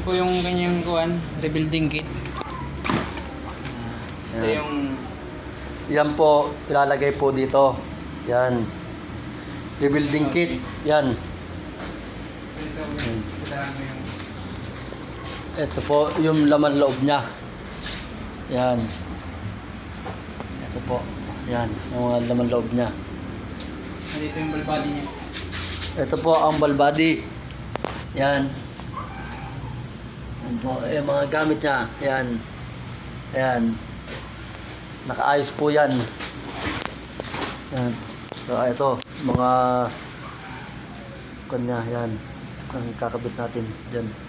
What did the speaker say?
po yung kanyang rebuilding kit. Ito Yan. yung Yan po, ilalagay po dito. Yan. Rebuilding kit. Yan. Ito po yung laman loob niya. Yan. Ito po. Yan. Yung mga laman loob niya. dito yung ball body niya. Ito po ang ball body. Yan. Yan po. Yung mga gamit niya. Yan. Yan. Nakaayos po yan. Yan. So ito. Mga kanya. Yan. Ang kakabit natin. Yan.